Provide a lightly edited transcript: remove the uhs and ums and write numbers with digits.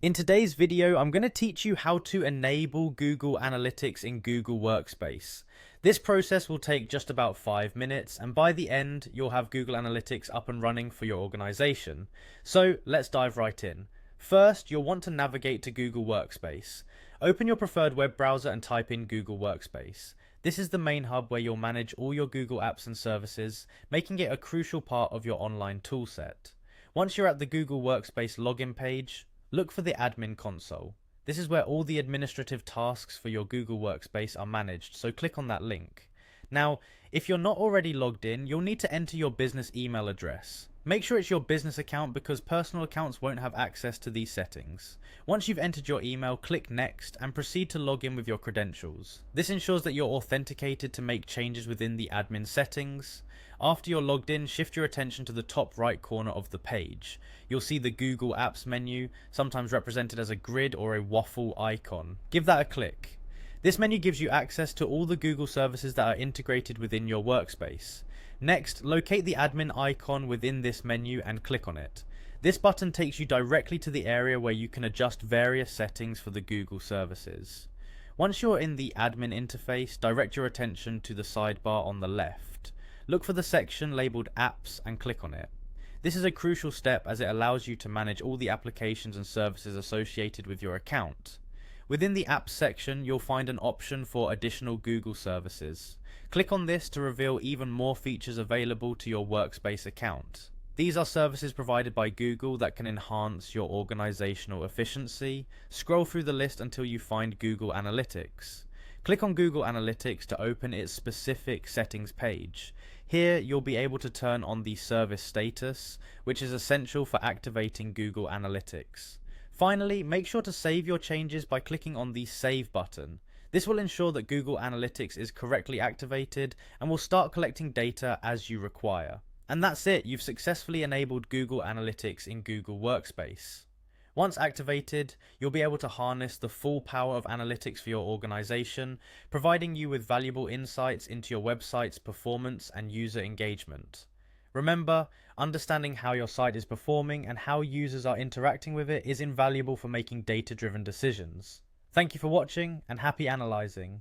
In today's video, I'm going to teach you how to enable Google Analytics in Google Workspace. This process will take just about 5 minutes, and by the end, you'll have Google Analytics up and running for your organization. So let's dive right in. First, you'll want to navigate to Google Workspace. Open your preferred web browser and type in Google Workspace. This is the main hub where you'll manage all your Google apps and services, making it a crucial part of your online toolset. Once you're at the Google Workspace login page, look for the admin console. This is where all the administrative tasks for your Google Workspace are managed, so click on that link. Now, if you're not already logged in, you'll need to enter your business email address. Make sure it's your business account because personal accounts won't have access to these settings. Once you've entered your email, click Next and proceed to log in with your credentials. This ensures that you're authenticated to make changes within the admin settings. After you're logged in, shift your attention to the top right corner of the page. You'll see the Google Apps menu, sometimes represented as a grid or a waffle icon. Give that a click. This menu gives you access to all the Google services that are integrated within your workspace. Next, locate the admin icon within this menu and click on it. This button takes you directly to the area where you can adjust various settings for the Google services. Once you're in the admin interface, direct your attention to the sidebar on the left. Look for the section labeled Apps and click on it. This is a crucial step as it allows you to manage all the applications and services associated with your account. Within the Apps section, you'll find an option for additional Google services. Click on this to reveal even more features available to your Workspace account. These are services provided by Google that can enhance your organizational efficiency. Scroll through the list until you find Google Analytics. Click on Google Analytics to open its specific settings page. Here, you'll be able to turn on the service status, which is essential for activating Google Analytics. Finally, make sure to save your changes by clicking on the Save button. This will ensure that Google Analytics is correctly activated and will start collecting data as you require. And that's it, you've successfully enabled Google Analytics in Google Workspace. Once activated, you'll be able to harness the full power of analytics for your organization, providing you with valuable insights into your website's performance and user engagement. Remember, understanding how your site is performing and how users are interacting with it is invaluable for making data-driven decisions. Thank you for watching and happy analyzing.